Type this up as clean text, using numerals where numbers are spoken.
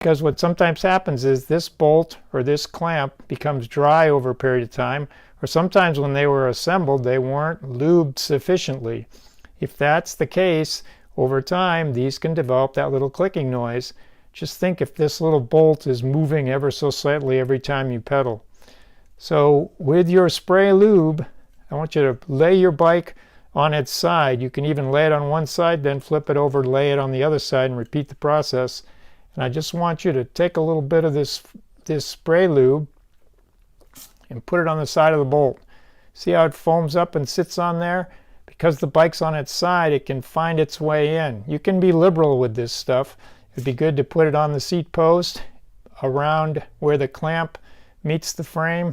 Because what sometimes happens is this bolt or this clamp becomes dry over a period of time, or sometimes when they were assembled they weren't lubed sufficiently. If that's the case, over time these can develop that little clicking noise. Just think if this little bolt is moving ever so slightly every time you pedal. So with your spray lube, I want you to lay your bike on its side. You can even lay it on one side, then flip it over, lay it on the other side, and repeat the process. And I just want you to take a little bit of this spray lube and put it on the side of the bolt. See how it foams up and sits on there? Because the bike's on its side, it can find its way in. You can be liberal with this stuff. It'd be good to put it on the seat post around where the clamp meets the frame.